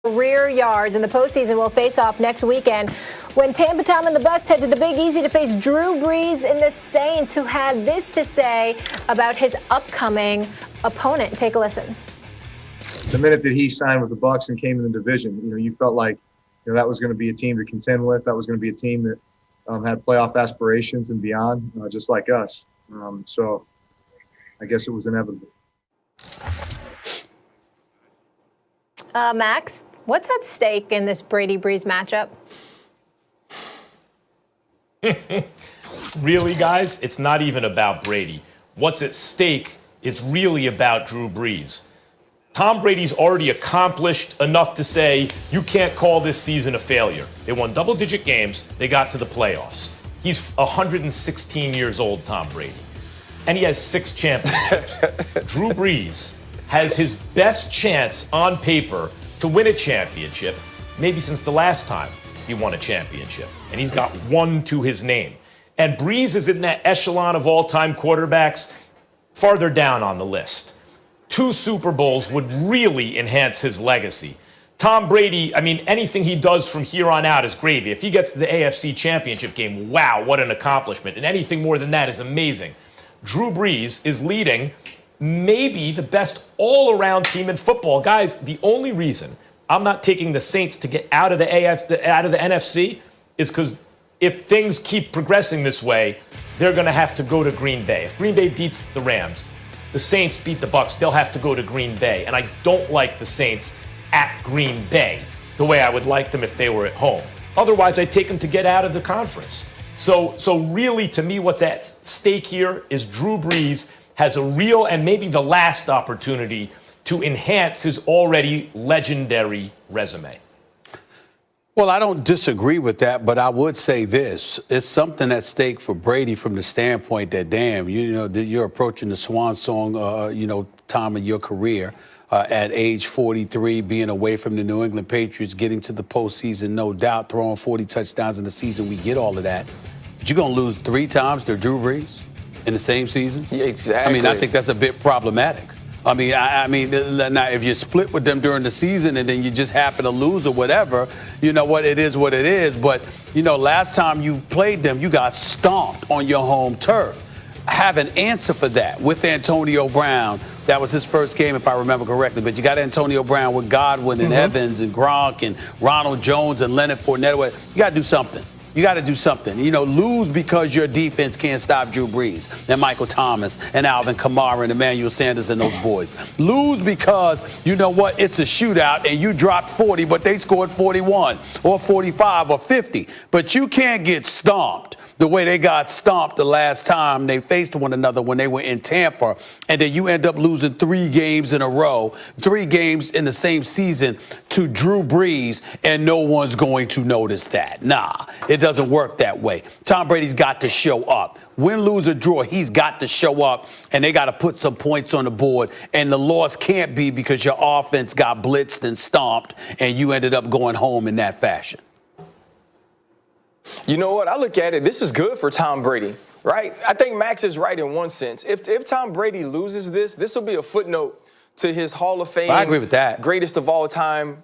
Career yards in the postseason will face off next weekend when Tampa Tom and the Bucs head to the Big Easy to face Drew Brees and the Saints, who had this to say about his upcoming opponent. Take a listen. The minute that he signed with the Bucs and came in the division, you felt like that was going to be a team to contend with. That was going to be a team that had playoff aspirations and beyond, just like us. So I guess it was inevitable. Max, what's at stake in this Brady-Brees matchup? Really, guys? It's not even about Brady. What's at stake is really about Drew Brees. Tom Brady's already accomplished enough to say you can't call this season a failure. They won double-digit games. They got to the playoffs. He's 116 years old, Tom Brady, and he has 6 championships. Drew Brees has his best chance on paper to win a championship, maybe since the last time he won a championship. And he's got 1 to his name. And Brees is in that echelon of all-time quarterbacks farther down on the list. 2 Super Bowls would really enhance his legacy. Tom Brady, anything he does from here on out is gravy. If he gets to the AFC Championship game, wow, what an accomplishment. And anything more than that is amazing. Drew Brees is leading maybe the best all-around team in football. Guys, the only reason I'm not taking the Saints to get out of the NFC is because if things keep progressing this way, they're going to have to go to Green Bay. If Green Bay beats the Rams, the Saints beat the Bucs, they'll have to go to Green Bay. And I don't like the Saints at Green Bay the way I would like them if they were at home. Otherwise, I'd take them to get out of the conference. So really, to me, what's at stake here is Drew Brees has a real and maybe the last opportunity to enhance his already legendary resume. Well, I don't disagree with that, but I would say this. It's something at stake for Brady from the standpoint that, damn, you're approaching the swan song, time of your career at age 43, being away from the New England Patriots, getting to the postseason, no doubt, throwing 40 touchdowns in the season. We get all of that. But you're going to lose 3 times to Drew Brees in the same season? Yeah, exactly. I think that's a bit problematic. Now if you split with them during the season and then you just happen to lose or whatever, you know what, it is what it is. But, last time you played them, you got stomped on your home turf. I have an answer for that with Antonio Brown. That was his first game, if I remember correctly. But you got Antonio Brown with Godwin and Evans and Gronk and Ronald Jones and Leonard Fournette. You got to do something. You got to do something. Lose because your defense can't stop Drew Brees and Michael Thomas and Alvin Kamara and Emmanuel Sanders and those boys. Lose because, it's a shootout and you dropped 40, but they scored 41 or 45 or 50. But you can't get stomped the way they got stomped the last time they faced one another when they were in Tampa, and then you end up losing 3 games in a row, 3 games in the same season to Drew Brees, and no one's going to notice that. Nah, it doesn't work that way. Tom Brady's got to show up. Win, lose, or draw, he's got to show up, and they got to put some points on the board, and the loss can't be because your offense got blitzed and stomped, and you ended up going home in that fashion. You know what? I look at it, this is good for Tom Brady, right? I think Max is right in one sense. If Tom Brady loses this will be a footnote to his Hall of Fame. I agree with that. Greatest of all time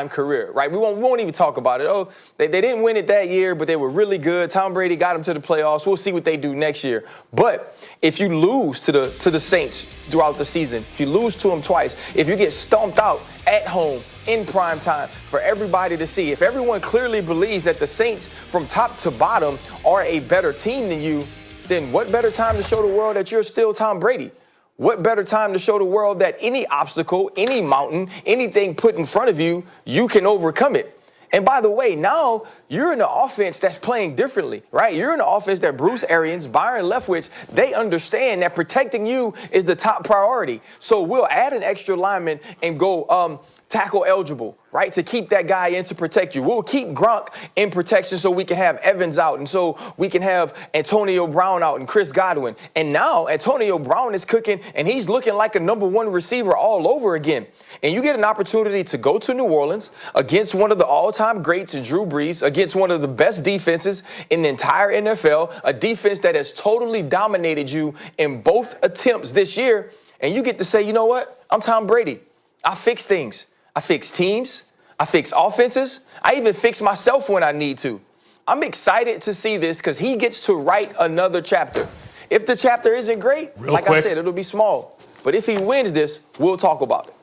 career, right? We won't even talk about it. Oh, they didn't win it that year, but they were really good. Tom Brady got them to the playoffs. We'll see what they do next year. But if you lose to the Saints throughout the season, if you lose to them twice, if you get stomped out at home in prime time for everybody to see, if everyone clearly believes that the Saints from top to bottom are a better team than you, then what better time to show the world that you're still Tom Brady? What better time to show the world that any obstacle, any mountain, anything put in front of you, you can overcome it? And by the way, now you're in an offense that's playing differently, right? You're in an offense that Bruce Arians, Byron Leftwich, they understand that protecting you is the top priority. So we'll add an extra lineman and go tackle eligible, right, to keep that guy in to protect you. We'll keep Gronk in protection so we can have Evans out and so we can have Antonio Brown out and Chris Godwin. And now Antonio Brown is cooking and he's looking like a #1 receiver all over again. And you get an opportunity to go to New Orleans against one of the all-time greats in Drew Brees, against one of the best defenses in the entire NFL, a defense that has totally dominated you in both attempts this year. And you get to say, you know what? I'm Tom Brady. I fix things. I fix teams. I fix offenses. I even fix myself when I need to. I'm excited to see this because he gets to write another chapter. If the chapter isn't great, I said, it'll be small. But if he wins this, we'll talk about it.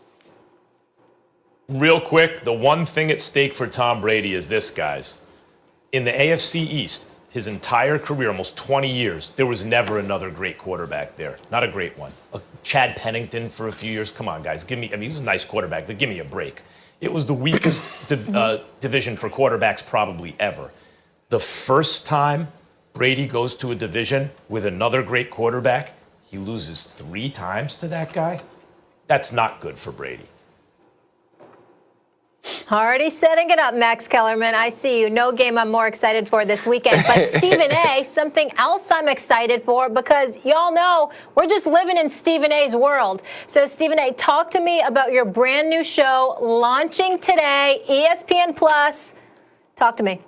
Real quick, the one thing at stake for Tom Brady is this, guys. In the AFC East, his entire career, almost 20 years, there was never another great quarterback there. Not a great one. Chad Pennington for a few years. Come on, guys. He was a nice quarterback, but give me a break. It was the weakest division for quarterbacks probably ever. The first time Brady goes to a division with another great quarterback, he loses 3 times to that guy. That's not good for Brady. Already setting it up, Max Kellerman. I see you. No game I'm more excited for this weekend. But Stephen A., something else I'm excited for because y'all know we're just living in Stephen A.'s world. So, Stephen A., talk to me about your brand new show launching today, ESPN Plus. Talk to me.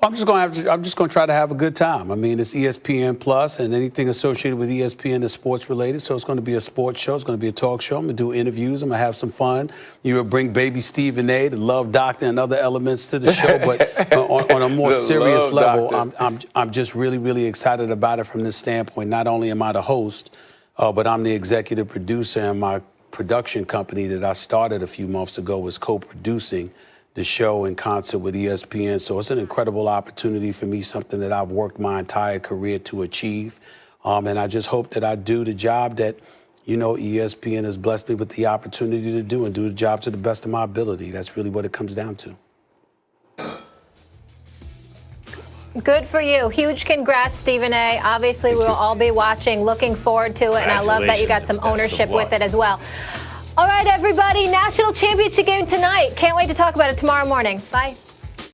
I'm just going to try to have a good time. I mean, it's ESPN Plus, and anything associated with ESPN is sports related. So it's going to be a sports show. It's going to be a talk show. I'm going to do interviews. I'm going to have some fun. You will bring baby Stephen A., the love doctor, and other elements to the show. But on a more serious level, I'm just really, really excited about it from this standpoint. Not only am I the host, but I'm the executive producer, and my production company that I started a few months ago was co-producing the show in concert with ESPN. So it's an incredible opportunity for me, something that I've worked my entire career to achieve. And I just hope that I do the job that, ESPN has blessed me with the opportunity to do and do the job to the best of my ability. That's really what it comes down to. Good for you. Huge congrats, Stephen A. Obviously, we'll all be watching, looking forward to it. And I love that you got some ownership with it as well. All right, everybody, national championship game tonight. Can't wait to talk about it tomorrow morning. Bye.